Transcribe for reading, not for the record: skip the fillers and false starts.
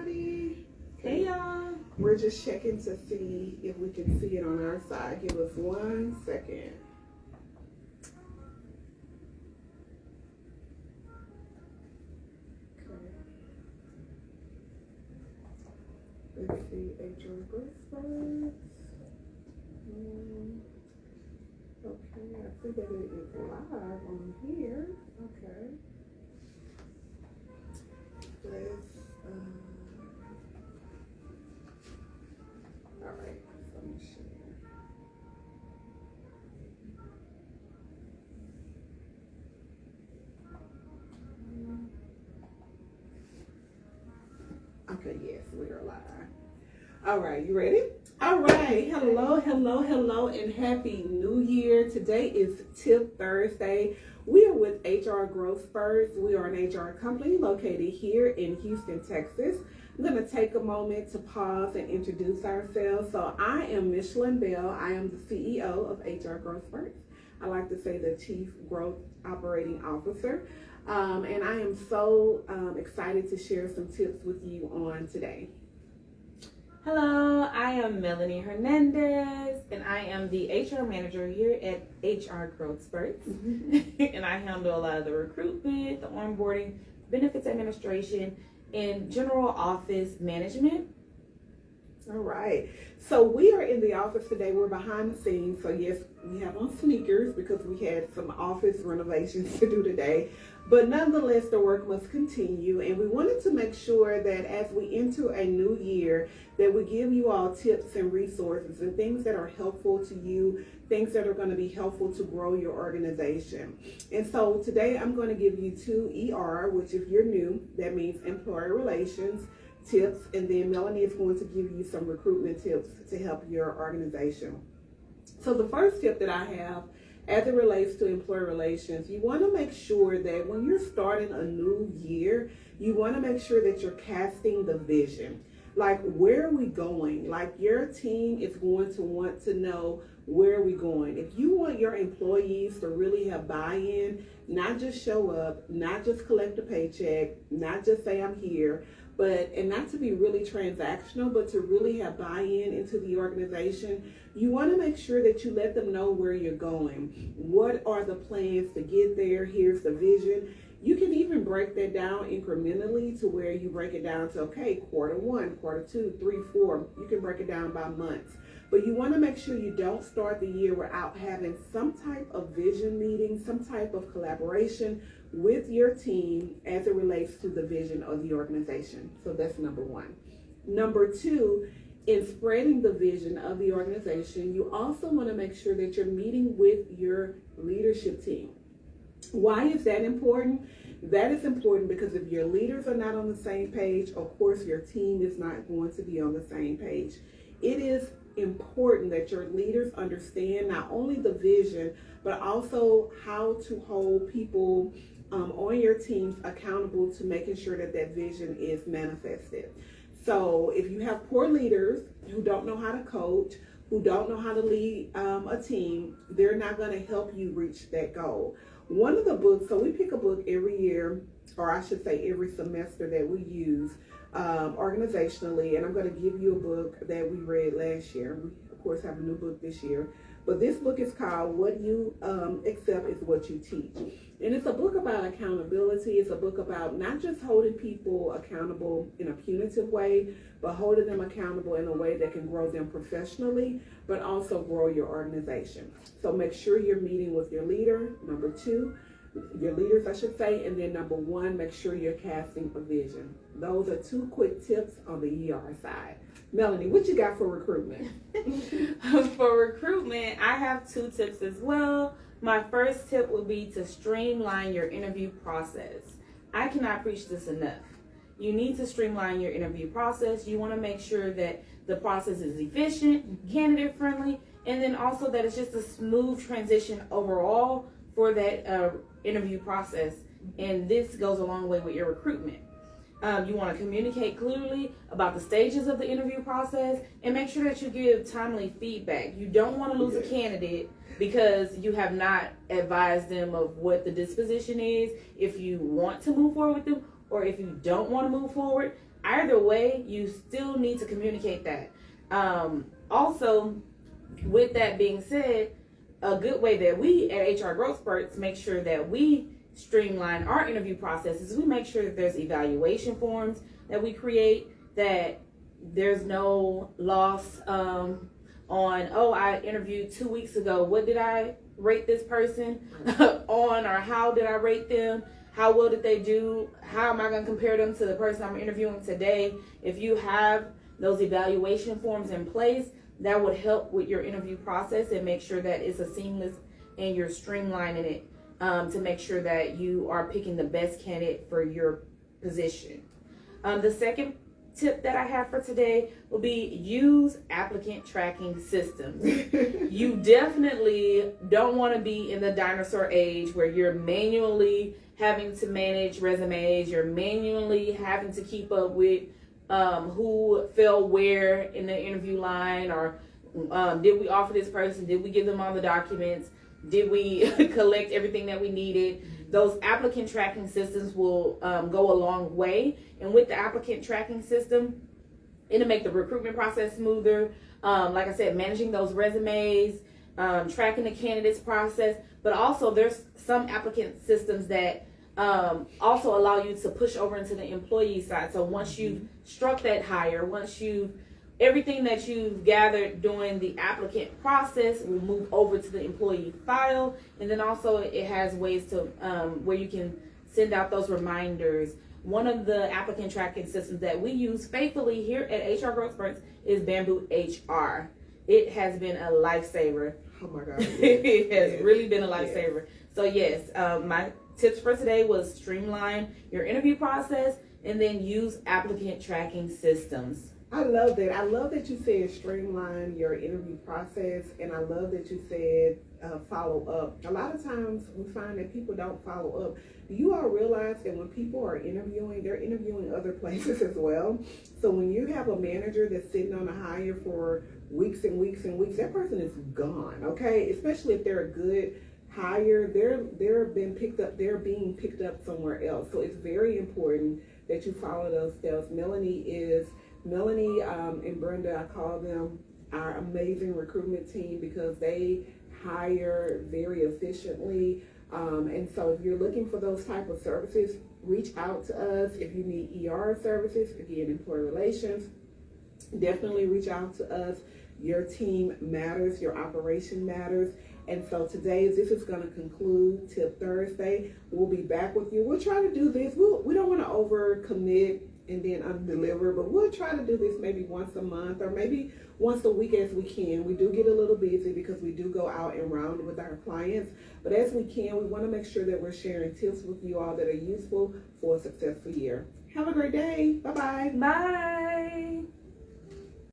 everybody. Hey y'all. We're just checking to see if we can see it on our side. Give us 1 second. Okay. Let's see, HRGS first. Okay, I see that it is live on here. Okay. Let's, all right, so let me share. Okay, yes, we are live. All right, you ready? All right, hello, and happy new year. Today is Tip Thursday. We are with HR Growth Spurts. We are an HR company located here in Houston, Texas. I'm going to take a moment to pause and introduce ourselves. So I am Michelin Bell. I am the CEO of HR Growth Spurts. I like to say the Chief Growth Operating Officer. And I am so excited to share some tips with you on today. Hello, I am Melanie Hernandez, and I am the HR manager here at HR Growth Spurts. And I handle a lot of the recruitment, the onboarding, benefits administration, and general office management. All right. So we are in the office today. We're behind the scenes. So yes, we have on sneakers because we had some office renovations to do today. But nonetheless, the work must continue. And we wanted to make sure that as we enter a new year, that we give you all tips and resources and things that are helpful to you, things that are going to be helpful to grow your organization. And so today I'm going to give you 2 ER, which if you're new, that means employee relations tips, and then Melanie is going to give you some recruitment tips to help your organization. So the first tip that I have as it relates to employee relations, you want to make sure that when you're starting a new year, you want to make sure that you're casting the vision. Like, where are we going? Like, your team is going to want to know, where are we going? If you want your employees to really have buy-in, not just show up, not just collect a paycheck, not just say I'm here, and not to be really transactional, but to really have buy-in into the organization, you want to make sure that you let them know where you're going. What are the plans to get there? Here's the vision. You can even break that down incrementally to where you break it down to, okay, Q1, Q2, 3, 4. You can break it down by months. But you want to make sure you don't start the year without having some type of vision meeting, some type of collaboration with your team as it relates to the vision of the organization. So that's number 1. Number 2, in spreading the vision of the organization, you also want to make sure that you're meeting with your leadership team. Why is that important? That is important because if your leaders are not on the same page, of course your team is not going to be on the same page. It is important that your leaders understand not only the vision, but also how to hold people on your teams accountable to making sure that that vision is manifested. So if you have poor leaders who don't know how to coach, who don't know how to lead a team, they're not going to help you reach that goal. One of the books, so we pick a book every year, or I should say every semester that we use organizationally, and I'm going to give you a book that we read last year. We, of course, have a new book this year, but this book is called What You Accept is What You Teach. And it's a book about accountability. It's a book about not just holding people accountable in a punitive way, but holding them accountable in a way that can grow them professionally, but also grow your organization. So make sure you're meeting with your leader, number 2, your leaders, I should say, and then number 1, make sure you're casting a vision. Those are 2 quick tips on the ER side. Melanie, what you got for recruitment? For recruitment, I have 2 tips as well. My first tip would be to streamline your interview process. I cannot preach this enough. You need to streamline your interview process. You want to make sure that the process is efficient, candidate friendly, and then also that it's just a smooth transition overall for that interview process. And this goes a long way with your recruitment. You want to communicate clearly about the stages of the interview process and make sure that you give timely feedback. You don't want to lose a candidate because you have not advised them of what the disposition is. If you want to move forward with them or if you don't want to move forward, either way, you still need to communicate that. Also, with that being said, a good way that we at HR Growth Spurts make sure that we streamline our interview process is we make sure that there's evaluation forms that we create, that there's no loss on, oh, I interviewed 2 weeks ago. What did I rate this person on, or how did I rate them? How well did they do? How am I going to compare them to the person I'm interviewing today? If you have those evaluation forms in place, that would help with your interview process and make sure that it's a seamless and you're streamlining it to make sure that you are picking the best candidate for your position. The second tip that I have for today will be use applicant tracking systems. You definitely don't want to be in the dinosaur age where you're manually having to manage resumes, you're manually having to keep up with who fell where in the interview line, or did we offer this person, did we give them all the documents, did we collect everything that we needed. Those applicant tracking systems will go a long way. And with the applicant tracking system, it'll make the recruitment process smoother. Like I said, managing those resumes, tracking the candidates process, but also there's some applicant systems that also allow you to push over into the employee side. So once you've struck that hire, once everything that you've gathered during the applicant process will move over to the employee file. And then also it has ways to where you can send out those reminders. One of the applicant tracking systems that we use faithfully here at HR Growth Spurts is Bamboo HR. It has been a lifesaver. Oh my God. It has really been a lifesaver. So yes, my tips for today was streamline your interview process and then use applicant tracking systems. I love that. I love that you said streamline your interview process, and I love that you said follow up. A lot of times we find that people don't follow up. Do you all realize that when people are interviewing, they're interviewing other places as well? So when you have a manager that's sitting on a hire for weeks and weeks and weeks, that person is gone, okay? Especially if they're a good hire, they're being picked up somewhere else. So it's very important that you follow those steps. Melanie and Brenda, I call them our amazing recruitment team because they hire very efficiently. And so if you're looking for those type of services, reach out to us. If you need ER services, again, employee relations, definitely reach out to us. Your team matters, your operation matters. And so today, this is going to conclude Tip Thursday. We'll be back with you. We'll try to do this. We don't want to overcommit and then undeliver, but we'll try to do this maybe once a month or maybe once a week as we can. We do get a little busy because we do go out and round with our clients, but as we can, we want to make sure that we're sharing tips with you all that are useful for a successful year. Have a great day. Bye-bye. Bye.